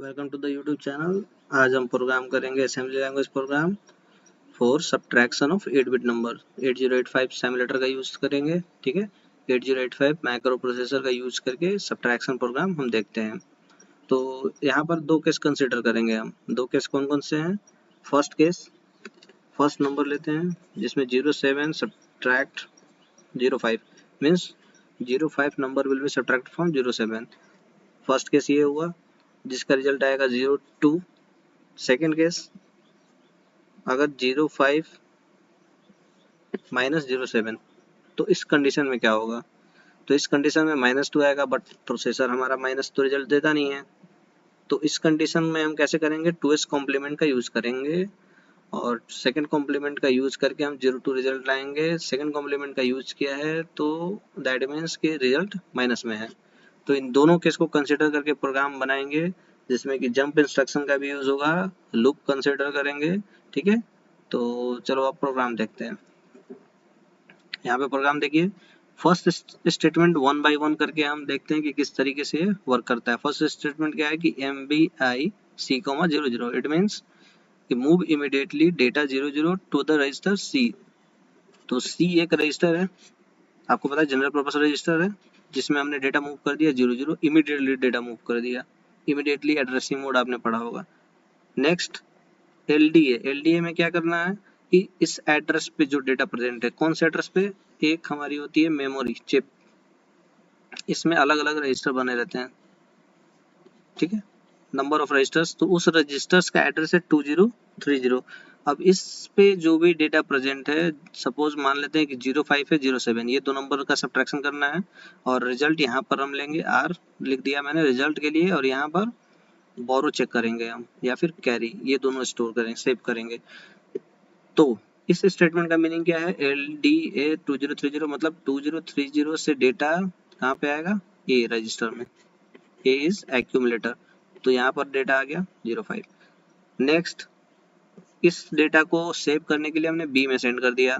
Welcome to the YouTube channel. आज हम program करेंगे assembly language program for subtraction of 8 bit number. 8085 simulator का use करेंगे। ठीक है, 8085 माइक्रो प्रोसेसर का यूज करके सब्ट्रैक्शन प्रोग्राम हम देखते हैं। तो यहाँ पर दो केस कंसिडर करेंगे हम। दो केस कौन कौन से हैं? फर्स्ट केस, फर्स्ट नंबर लेते हैं जिसमें 07 subtract 05 means 05 number will be subtract from 07। First case ये हुआ जिसका रिजल्ट आएगा 02। सेकेंड केस, अगर 05 माइनस 07 तो इस कंडीशन में क्या होगा? तो इस कंडीशन में -2 आएगा, बट प्रोसेसर हमारा माइनस तो रिजल्ट देता नहीं है। तो इस कंडीशन में हम कैसे करेंगे? 2s कॉम्प्लीमेंट का यूज करेंगे और सेकंड कॉम्प्लीमेंट का यूज करके हम 02 रिजल्ट लाएंगे। सेकंड कॉम्प्लीमेंट का यूज किया है तो दैट मीन्स कि रिजल्ट माइनस में है। तो इन दोनों केस को कंसिडर करके प्रोग्राम बनाएंगे जिसमें कि जंप इंस्ट्रक्शन का भी यूज होगा, लूप कंसिडर करेंगे। ठीक है, तो चलो अब प्रोग्राम देखते हैं। यहाँ पे प्रोग्राम देखिए, फर्स्ट स्टेटमेंट 1 बाय 1 करके हम देखते हैं कि किस तरीके से वर्क करता है। फर्स्ट स्टेटमेंट क्या है कि MBI C,00। इट मीन्स कि move immediately data 00 to the register C। तो C एक रजिस्टर है, आपको पता है जनरल पर्पस रजिस्टर है, जिसमें हमने डेटा मूव कर दिया 00, इमीडिएटली डेटा मूव कर दिया। इमीडिएटली एड्रेसिंग मोड आपने पढ़ा होगा। नेक्स्ट LDA में क्या करना है कि इस एड्रेस पे जो डेटा प्रेजेंट है, कौन से एड्रेस पे? एक हमारी होती है मेमोरी चिप, इसमें अलग अलग रजिस्टर बने रहते हैं। ठीक है, नंबर ऑफ रजिस्टर्स, तो उस रजिस्टर्स का एड्रेस है 2030। अब इस पे जो भी डेटा प्रेजेंट है, सपोज मान लेते हैं कि 05 है 07, ये दो नंबर का सब्ट्रैक्शन करना है और रिजल्ट यहाँ पर हम लेंगे R लिख दिया मैंने रिजल्ट के लिए, और यहाँ पर बोरो चेक करेंगे हम या फिर कैरी, ये दोनों स्टोर करेंगे, सेव करेंगे। तो इस स्टेटमेंट का मीनिंग क्या है? LDA 2030 मतलब 2030 से डेटा कहाँ पे आएगा? ए रजिस्टर में। ए इज एक्यूमुलेटर, तो यहाँ पर डेटा आ गया 05। नेक्स्ट, इस डेटा को सेव करने के लिए हमने बी में सेंड कर दिया,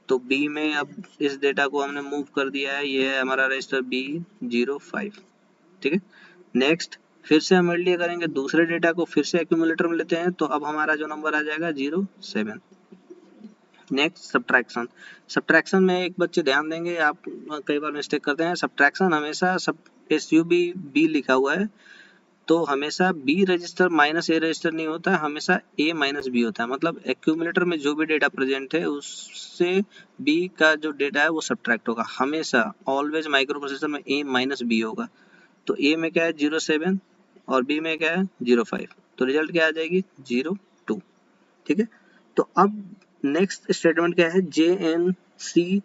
तो बी में अब इस डेटा को हमने मूव कर दिया है, ये है हमारा रजिस्टर B05। ठीक है, नेक्स्ट फिर से हम एलडीए करेंगे, दूसरे डेटा को फिर से एक्यूमुलेटर में लेते हैं, तो अब हमारा जो नंबर आ जाएगा 07। Next subtraction. सब्ट्रैक्शन में एक बच्चे ध्यान देंगे, आप कई बार मिस्टेक करते हैं। सब्ट्रैक्शन हमेशा सब SUB लिखा हुआ है, तो हमेशा बी रजिस्टर माइनस ए रजिस्टर नहीं होता है, हमेशा ए माइनस बी होता है। मतलब एक्यूमुलेटर में जो भी डेटा प्रेजेंट है उससे बी का जो डेटा है वो सब्ट्रैक्ट होगा हमेशा। ऑलवेज माइक्रो प्रोसेसर में ए माइनस बी होगा। तो ए में क्या है 07 और बी में क्या है 05, तो रिजल्ट क्या आ जाएगी 02। ठीक है, तो अब नेक्स्ट स्टेटमेंट क्या है? JNC।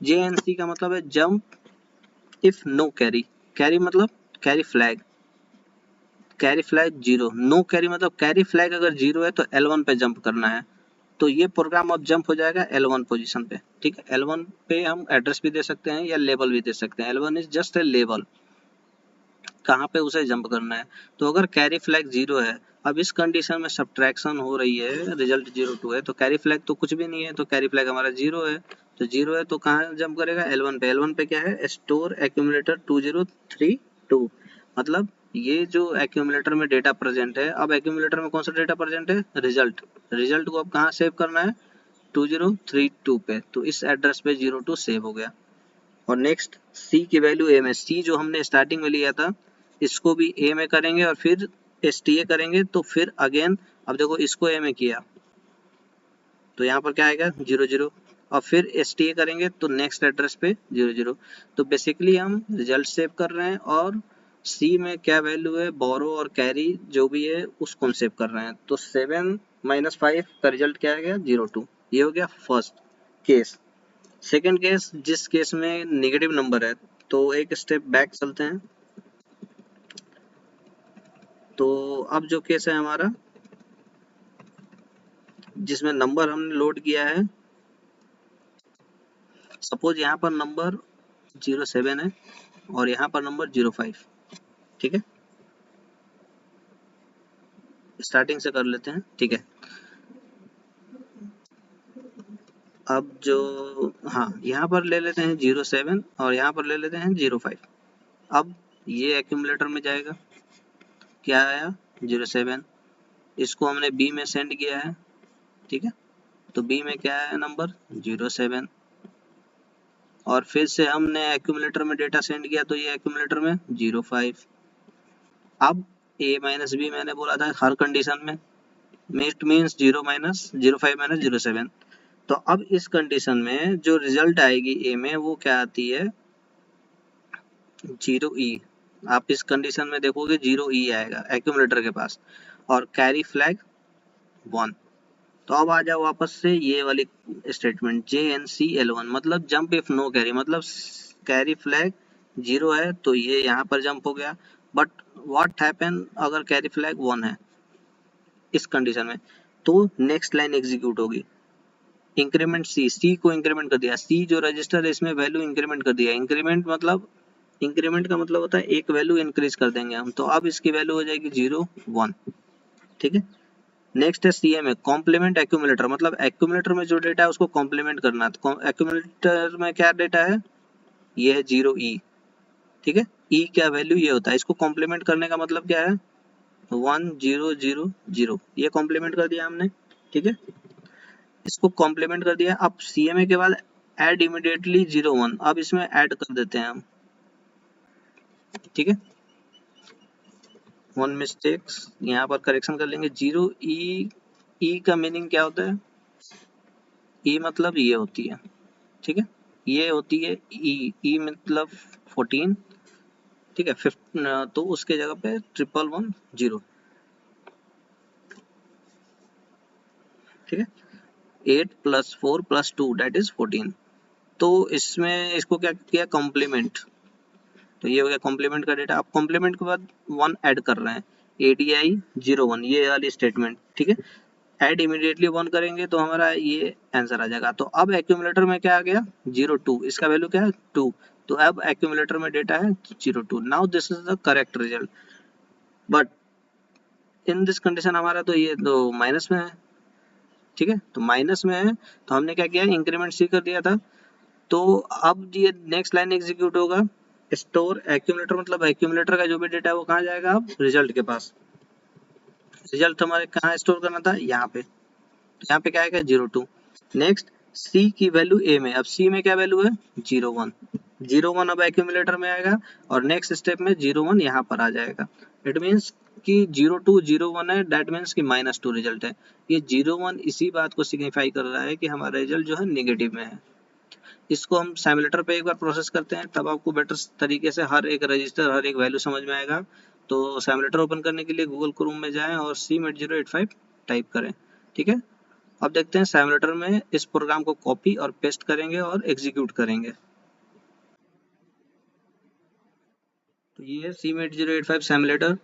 JNC का मतलब है jump if no carry. Carry मतलब carry flag, carry flag 0, no carry मतलब कैरी फ्लैग अगर 0 है तो L1 पे जंप करना है। तो ये प्रोग्राम अब जंप हो जाएगा L1 पोजीशन पे। ठीक है, L1 पे हम एड्रेस भी दे सकते हैं या लेबल भी दे सकते हैं। L1 is just a label, कहाँ पे उसे जंप करना है। तो अगर कैरी फ्लैग 0 है, अब इस कंडीशन में सब्ट्रैक्शन हो रही है, रिजल्ट 02 है, तो कैरी फ्लैग तो कुछ भी नहीं है, तो कैरी फ्लैग हमारा 0 है। तो 0 है तो कहाँ जंप करेगा? L1 पे। L1 पे क्या है? Store accumulator 2032। मतलब ये जो एक्यूमुलेटर में डेटा प्रेजेंट है, अब एक्यूमुलेटर में कौन सा डेटा प्रेजेंट है? रिजल्ट। रिजल्ट को अब कहाँ सेव करना है? 2032 पे, तो इस एड्रेस पे 02 सेव हो गया। और नेक्स्ट C की वैल्यू A में, C जो हमने स्टार्टिंग में लिया था इसको भी A में करेंगे और फिर STA करेंगे, तो फिर अगेन अब देखो इसको A में किया तो यहाँ पर क्या आएगा 00, और फिर STA करेंगे तो नेक्स्ट एड्रेस पे 00। तो बेसिकली हम रिजल्ट सेव कर रहे हैं और C में क्या वैल्यू है बोरो और कैरी जो भी है उसको हम सेव कर रहे हैं। तो 7 - 5 का रिजल्ट क्या आ गया 02। ये हो गया फर्स्ट केस। सेकेंड केस, जिस केस में नेगेटिव नंबर है, तो एक स्टेप बैक चलते हैं। तो अब जो केस है हमारा जिसमें नंबर हमने लोड किया है, सपोज यहाँ पर नंबर 07 है और यहाँ पर नंबर 05। ठीक है, स्टार्टिंग से कर लेते हैं। ठीक है, अब जो हाँ यहाँ पर ले लेते हैं 07 और यहाँ पर ले लेते हैं 05। अब ये एक्यूमुलेटर में जाएगा, क्या आया 07, इसको हमने बी में सेंड किया है, ठीक है, तो बी में क्या है नंबर 07, और फिर से हमने एक्यूमुलेटर में डेटा सेंड किया तो ये एक्यूमुलेटर में 05। अब a माइनस बी मैंने बोला था हर कंडीशन में, इट मीन्स 0 माइनस 05 माइनस 07। तो अब इस कंडीशन में जो रिजल्ट आएगी ए में वो क्या आती है 0e। आप इस कंडीशन में देखोगे 0e आएगा एक्यूमुलेटर के पास, और कैरी फ्लैग 1। तो अब आ जाओ वापस से ये वाली स्टेटमेंट JNCL1, मतलब जंप इफ नो कैरी, मतलब कैरी फ्लैग 0 है तो ये यहाँ पर जंप हो गया, बट व्हाट हैपन अगर कैरी फ्लैग 1 है इस कंडीशन में, तो नेक्स्ट लाइन एग्जीक्यूट होगी, इंक्रीमेंट सी को इंक्रीमेंट कर दिया, सी जो रजिस्टर है इसमें वैल्यू इंक्रीमेंट कर दिया, इंक्रीमेंट मतलब इंक्रीमेंट का मतलब होता है एक वैल्यू इंक्रीज कर देंगे हम, तो अब इसकी वैल्यू हो जाएगी 0 1, ठीक है। नेक्स्ट है CMA कॉम्प्लीमेंट एक्यूमुलेटर, मतलब एक्यूमुलेटर में जो डेटा है उसको कॉम्प्लीमेंट करना है, तो एक्यूमुलेटर में क्या डेटा है, ये है 0e, ठीक है, e क्या वैल्यू ये होता है, इसको कॉम्प्लीमेंट करने का मतलब क्या है 1 0 0 0, ये कॉम्प्लीमेंट कर दिया हमने, ठीक है, इसको कॉम्प्लीमेंट कर दिया। अब CMA के बाद ऐड इमीडिएटली 01, अब इसमें ऐड कर देते हैं हम, ठीक है, वन मिस्टेक्स यहाँ पर करेक्शन कर लेंगे। 0e, e का मीनिंग क्या होता है, e मतलब ये होती है, ठीक है, ये होती है e मतलब 14, ठीक है, 15, तो उसके जगह पे 1110, ठीक है, 8 + 4 + 2 दैट इज 14। तो इसमें इसको क्या किया कॉम्प्लीमेंट, तो ये हो गया कॉम्प्लीमेंट का डेटा। अब कॉम्प्लीमेंट के बाद 1 ऐड कर रहे हैं, ADI 01, ये वाली स्टेटमेंट, ठीक है, ऐड इमीडिएटली 1 करेंगे तो हमारा ये आंसर आ जाएगा। तो अब एक्यूमुलेटर में क्या आ गया 02, इसका वैल्यू क्या है 2, तो अब एक्यूमुलेटर में डेटा है 02। Now this is the correct result, but in this condition हमारा तो ये तो माइनस में है, ठीक है, तो माइनस में है तो हमने क्या किया इंक्रीमेंट सी कर दिया था। तो अब ये नेक्स्ट लाइन एग्जीक्यूट होगा, स्टोर एक्यूमुलेटर, मतलब एक्यूमुलेटर का जो भी डेटा है वो कहाँ जाएगा अब रिजल्ट के पास, रिजल्ट हमारे कहाँ स्टोर करना था यहाँ पे, तो यहाँ पे क्या आएगा 02। नेक्स्ट सी की वैल्यू ए में, अब सी में क्या वैल्यू है 01, 01 अब एक्यूमुलेटर में आएगा और नेक्स्ट स्टेप में 01 यहाँ पर आ जाएगा। इट मीन्स कि 02 01 है, दैट मीन्स कि -2 रिजल्ट है। ये 01 इसी बात को सिग्निफाई कर रहा है कि हमारा रिजल्ट जो है नेगेटिव में है। इसको हम सिमुलेटर पे एक बार प्रोसेस करते हैं, तब आपको बेटर तरीके से हर एक रजिस्टर हर एक वैल्यू समझ में आएगा। तो सिमुलेटर ओपन करने के लिए गूगल क्रोम में जाएं और CMAT085 टाइप करें, ठीक है। अब देखते हैं सिमुलेटर में इस प्रोग्राम को कॉपी और पेस्ट करेंगे और एग्जीक्यूट करेंगे। तो ये है CMAT085 सिमुलेटर।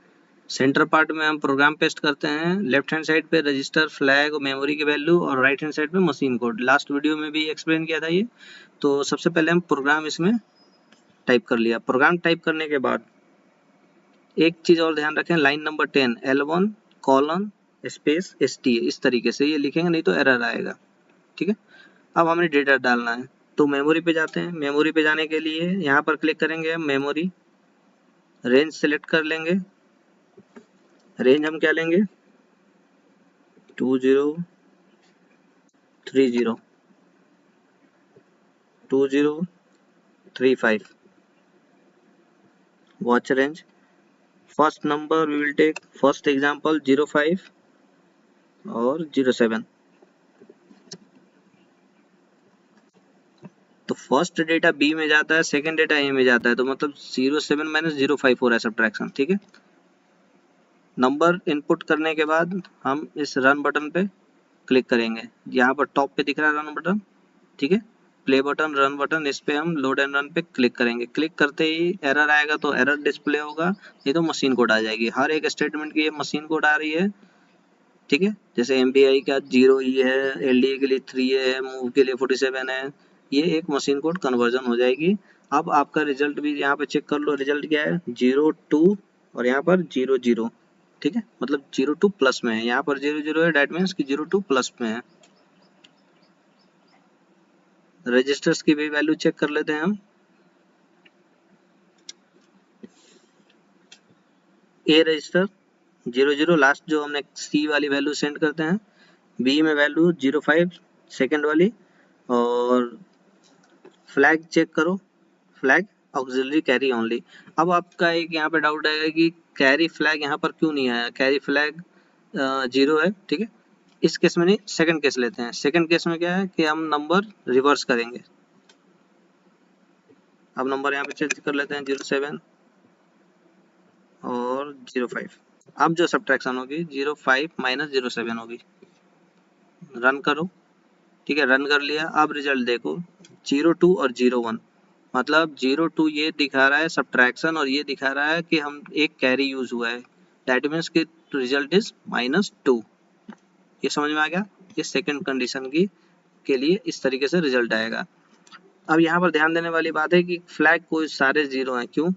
सेंटर पार्ट में हम प्रोग्राम पेस्ट करते हैं, लेफ्ट हैंड साइड पे रजिस्टर फ्लैग मेमोरी की वैल्यू और राइट हैंड साइड पे मशीन कोड। लास्ट वीडियो में भी एक्सप्लेन किया था ये। तो सबसे पहले हम प्रोग्राम इसमें टाइप कर लिया। प्रोग्राम टाइप करने के बाद एक चीज और ध्यान रखें, line number 10 L1 colon space ST, इस तरीके से ये लिखेंगे नहीं तो एरर आएगा, ठीक है। अब हमें डेटा डालना है तो मेमोरी पे जाते हैं। मेमोरी पे जाने के लिए यहाँ पर क्लिक करेंगे, हम मेमोरी रेंज सेलेक्ट कर लेंगे। रेंज हम क्या लेंगे 2030 2035। watch range, first number we will take first example 05 और 07। तो फर्स्ट डेटा बी में जाता है, सेकंड डेटा ए में जाता है, तो मतलब 07 - 054 हो रहा है सब्ट्रैक्शन, ठीक है। नंबर इनपुट करने के बाद हम इस रन बटन पे क्लिक करेंगे, यहाँ पर टॉप पे दिख रहा है रन बटन, ठीक है, प्ले बटन रन बटन, इस पे हम लोड एंड रन पे क्लिक करेंगे। क्लिक करते ही एरर आएगा तो एरर डिस्प्ले होगा, नहीं तो मशीन कोड आ जाएगी। हर एक स्टेटमेंट की ये मशीन कोड आ रही है, ठीक है, जैसे MPI का 0E है, LDA के लिए 3A है, मूव के लिए 47 है, ये एक मशीन कोड कन्वर्जन हो जाएगी। अब आपका रिजल्ट भी यहाँ पे चेक कर लो, रिजल्ट क्या है 02 और यहाँ पर 00, ठीक है, मतलब 02 प्लस में है, यहाँ पर 00 है, डेट मीन्स कि 02 प्लस में है। रजिस्टर्स की भी वैल्यू चेक कर लेते हैं हम। A रजिस्टर 0 लास्ट जो हमने सी वाली वैल्यू सेंड करते हैं, बी में वैल्यू 05 सेकेंड वाली, और फ्लैग चेक करो, फ्लैग ऑक्सिलरी कैरी ओनली। अब आपका एक यहाँ पे डाउट आएगा कि कैरी फ्लैग यहाँ पर क्यों नहीं आया, कैरी फ्लैग 0 है, ठीक है। इस केस में नहीं, सेकंड केस लेते हैं। सेकंड केस में क्या है कि हम नंबर रिवर्स करेंगे। अब नंबर यहाँ पे चेंज कर लेते हैं 07 और 05। अब जो सब्ट्रैक्शन होगी 05 माइनस 07 होगी। रन करो, ठीक है, रन कर लिया। अब रिजल्ट देखो 02 और 01, मतलब 02 ये दिखा रहा है सब्ट्रैक्शन और ये दिखा रहा है कि हम एक कैरी यूज हुआ है, दैट मीन्स कि रिजल्ट इज -2। ये समझ में आ गया। ये सेकंड कंडीशन की के लिए इस तरीके से रिजल्ट आएगा। अब यहाँ पर ध्यान देने वाली बात है कि फ्लैग कोई सारे 0 हैं, क्यों?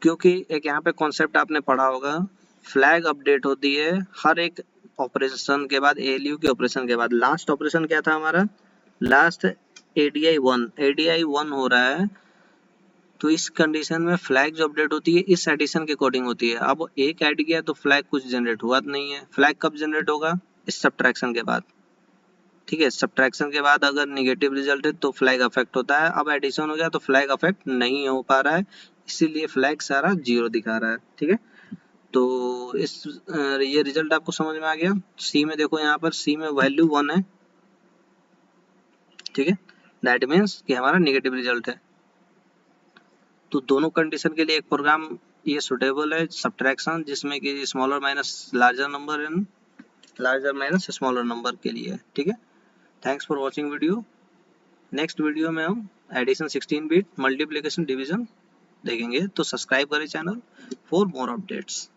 क्योंकि एक यहाँ पे कॉन्सेप्ट आपने पढ़ा होगा, फ्लैग अपडेट होती है हर एक ऑपरेशन के बाद, एएलयू के ऑपरेशन के बाद। लास्ट ऑपरेशन क्या था हमारा, लास्ट एडीआई 1 हो रहा है, तो इस कंडीशन में फ्लैग जो अपडेट होती है इस एडिशन के अकॉर्डिंग होती है। अब एक ऐड किया तो फ्लैग कुछ जनरेट हुआ नहीं है, फ्लैग कब जनरेट होगा, इस सब्ट्रैक्शन के बाद, ठीक है। सब्ट्रैक्शन के बाद अगर निगेटिव रिजल्ट है तो फ्लैग अफेक्ट होता है। अब एडिशन हो गया तो फ्लैग अफेक्ट नहीं हो पा रहा है, इसीलिए फ्लैग सारा 0 दिखा रहा है, ठीक है। तो ये रिजल्ट आपको समझ में आ गया। सी में देखो, यहाँ पर सी में वैल्यू 1 है, ठीक है, दैट मीन्स कि हमारा निगेटिव रिजल्ट है। तो दोनों कंडीशन के लिए एक प्रोग्राम ये सुटेबल है, सब्ट्रैक्शन, जिसमें कि smaller minus larger number and larger minus smaller number के लिए, ठीक है। Thanks for watching video. Next video में हम एडिशन 16 बिट, मल्टीप्लिकेशन, डिवीजन देखेंगे, तो सब्सक्राइब करें चैनल फॉर मोर अपडेट्स।